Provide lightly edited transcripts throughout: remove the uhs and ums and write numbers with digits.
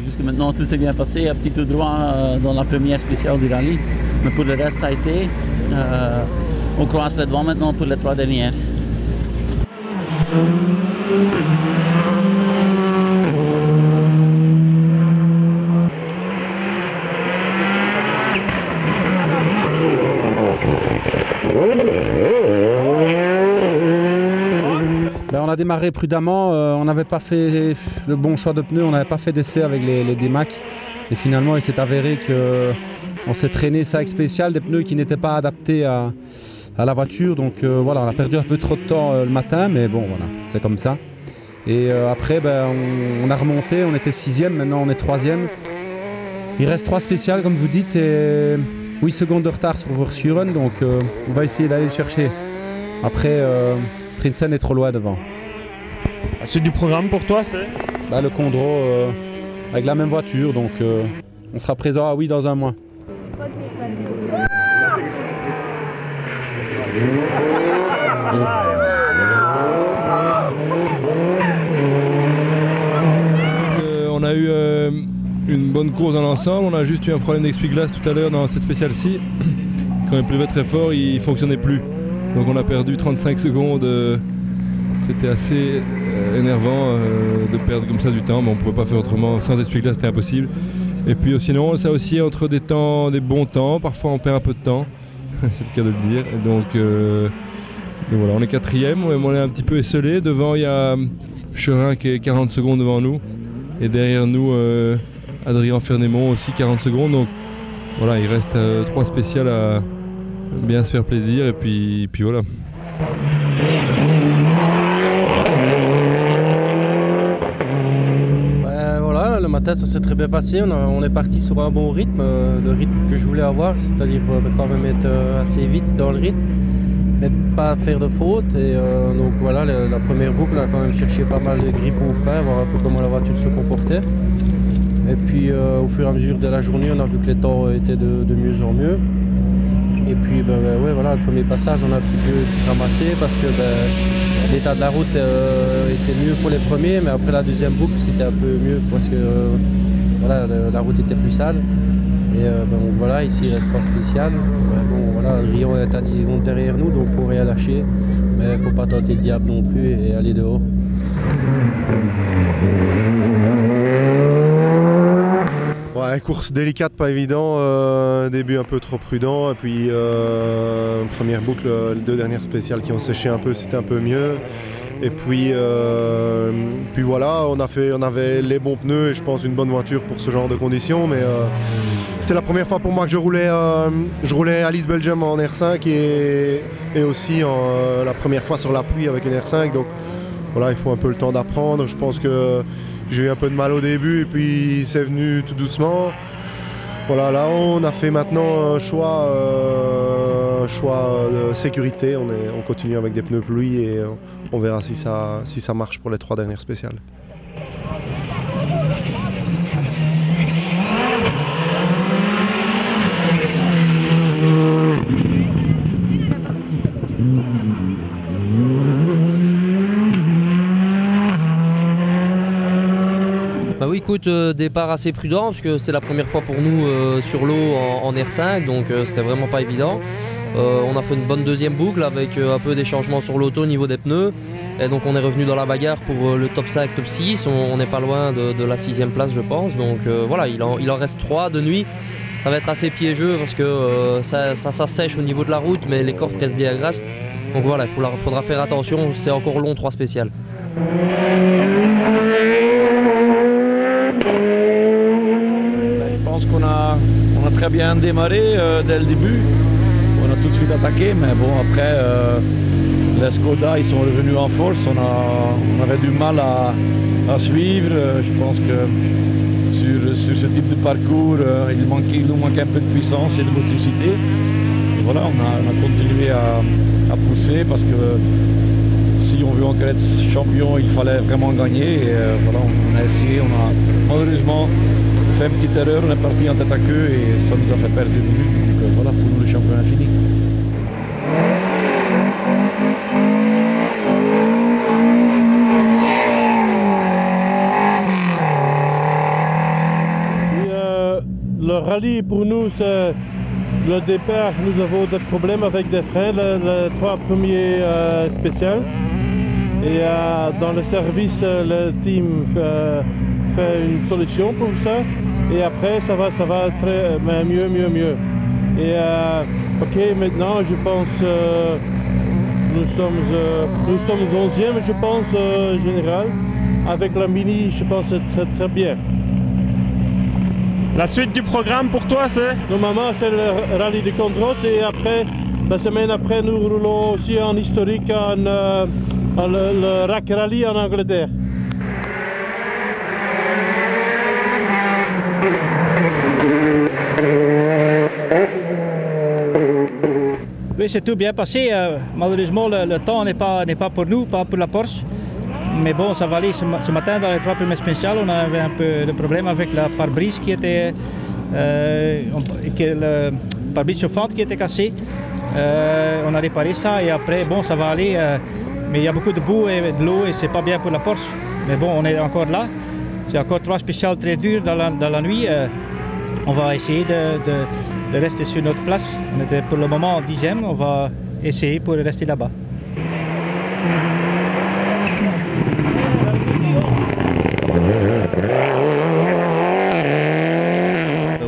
Jusque maintenant tout s'est bien passé, un petit tout droit dans la première spéciale du rallye, mais pour le reste ça a été. On croise les doigts maintenant pour les 3 dernières. Ben, on a démarré prudemment, on n'avait pas fait le bon choix de pneus, on n'avait pas fait d'essai avec les D-Mac. Et finalement, il s'est avéré qu'on s'est traîné ça avec spécial, des pneus qui n'étaient pas adaptés à la voiture. Donc voilà, on a perdu un peu trop de temps le matin, mais bon, voilà, c'est comme ça. Et après, ben, on a remonté, on était 6e, maintenant on est 3e. Il reste 3 spéciales, comme vous dites, et 8 secondes de retard sur Vorsuren, donc on va essayer d'aller le chercher. Après, Prinsen est trop loin devant. La suite du programme pour toi, c'est le Condro avec la même voiture, donc on sera présent à dans un mois. On a eu une bonne course dans l'ensemble, on a juste eu un problème d'essuie-glace tout à l'heure dans cette spéciale-ci. Quand il pleuvait très fort, il ne fonctionnait plus. Donc on a perdu 35 secondes, c'était assez énervant de perdre comme ça du temps, mais on ne pouvait pas faire autrement, sans essuie-glace c'était impossible. Et puis sinon ça aussi entre des bons temps, parfois on perd un peu de temps, c'est le cas de le dire. Et donc voilà, on est 4e, on est un petit peu esselé, devant il y a Cherin qui est 40 secondes devant nous, et derrière nous Adrien Fernémont aussi 40 secondes, donc voilà, il reste 3 spéciales à bien se faire plaisir, et puis voilà. Voilà, le matin ça s'est très bien passé, on est parti sur un bon rythme, le rythme que je voulais avoir, c'est-à-dire quand même être assez vite dans le rythme, mais pas faire de faute. Et donc voilà, la première boucle a quand même cherché pas mal de grippe au frein, voir un peu comment la voiture se comportait. Et puis au fur et à mesure de la journée, on a vu que les temps étaient de mieux en mieux. Et puis ouais, voilà, le premier passage on a un petit peu ramassé parce que l'état de la route était mieux pour les premiers, mais après la deuxième boucle c'était un peu mieux parce que voilà, la route était plus sale. Et donc voilà, ici il reste 3 spéciales. Bon voilà, Rion est à 10 secondes derrière nous, donc il faut rien lâcher. Mais il ne faut pas tenter le diable non plus et aller dehors. Ouais, course délicate, pas évident, début un peu trop prudent, et puis première boucle, les 2 dernières spéciales qui ont séché un peu, c'était un peu mieux. Et puis voilà, on avait les bons pneus et je pense une bonne voiture pour ce genre de conditions, mais c'est la première fois pour moi que je roulais Alice Belgium en R5 et aussi la première fois sur la pluie avec une R5, donc voilà, il faut un peu le temps d'apprendre. Je pense que j'ai eu un peu de mal au début et puis c'est venu tout doucement. Voilà, là on a fait maintenant un choix de sécurité. On continue avec des pneus pluie et on verra si ça marche pour les 3 dernières spéciales. Bah oui, écoute, départ assez prudent parce que c'est la première fois pour nous sur l'eau en R5, donc c'était vraiment pas évident. On a fait une bonne deuxième boucle avec un peu des changements sur l'auto au niveau des pneus. Et donc on est revenu dans la bagarre pour le top 5, top 6. On n'est pas loin de la 6e place je pense. Donc voilà, il en reste 3 de nuit. Ça va être assez piégeux parce que ça sèche au niveau de la route, mais les cordes restent bien grasses. Donc voilà, il faudra faire attention, c'est encore long 3 spéciales. Je pense qu'on a très bien démarré dès le début. On a tout de suite attaqué, mais bon après les Skoda ils sont revenus en force. On avait du mal à suivre. Je pense que sur ce type de parcours, il nous manquait un peu de puissance et de motricité. Et voilà, on a continué à pousser parce que si on veut encore être champion, il fallait vraiment gagner. Et voilà, on a essayé, on a malheureusement fait une petite erreur, on est parti en tête à queue et ça nous a fait perdre 2 minutes. Donc voilà, pour nous le championnat fini. Le rallye pour nous c'est le départ, nous avons des problèmes avec des freins, les 3 premiers spéciales. Et dans le service, le team fait une solution pour ça. Et après, ça va très mieux. Et ok, maintenant, je pense nous sommes 11e, je pense, général. Avec la Mini, je pense c'est très bien. La suite du programme pour toi, c'est? Normalement, c'est le rallye de Condros et après, la semaine après, nous roulons aussi en historique le Rack Rally en Angleterre. Oui, c'est tout bien passé. Malheureusement, le temps n'est pas pour nous, pas pour la Porsche. Mais bon, ça va aller. Ce matin, dans les 3 premiers spéciales, on avait un peu de problème avec la pare-brise qui était... le pare-brise chauffante qui était cassé. On a réparé ça et après, bon, ça va aller. Mais il y a beaucoup de boue et de l'eau et c'est pas bien pour la Porsche. Mais bon, on est encore là. C'est encore 3 spéciales très dures dans la nuit. On va essayer de rester sur notre place. On était pour le moment en 10e. On va essayer pour rester là-bas.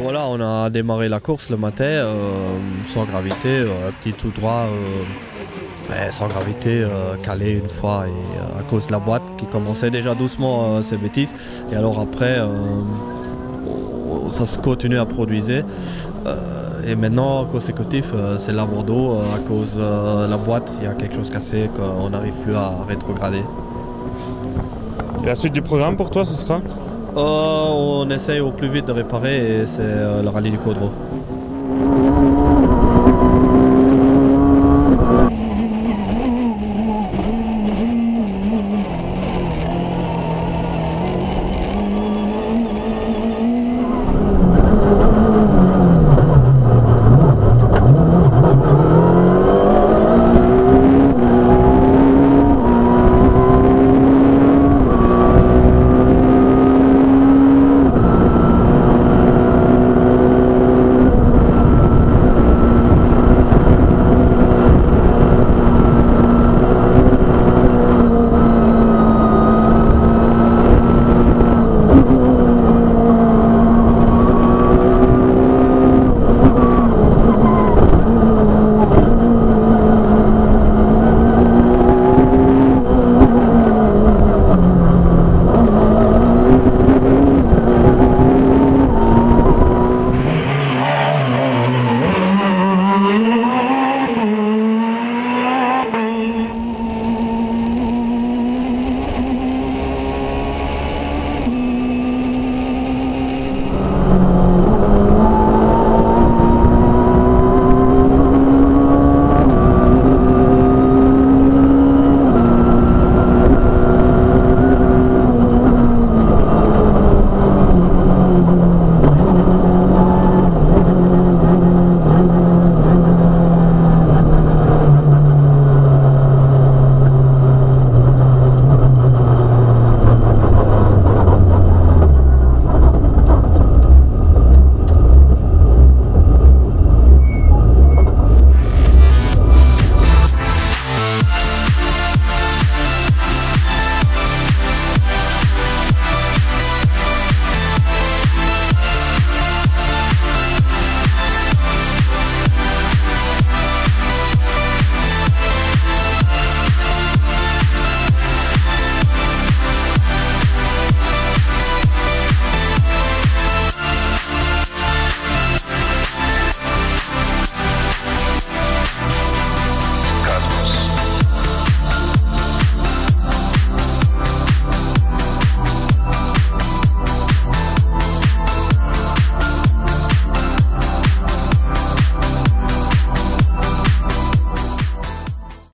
Voilà, on a démarré la course le matin sans gravité, petit tout droit, sans gravité, calé une fois et à cause de la boîte qui commençait déjà doucement ses bêtises. Et alors après, ça se continue à produire. Et maintenant, consécutif, c'est l'abandon à cause de la boîte. Il y a quelque chose cassé qu'on n'arrive plus à rétrograder. Et la suite du programme pour toi, ce sera? On essaye au plus vite de réparer et c'est le rallye du Caudreau.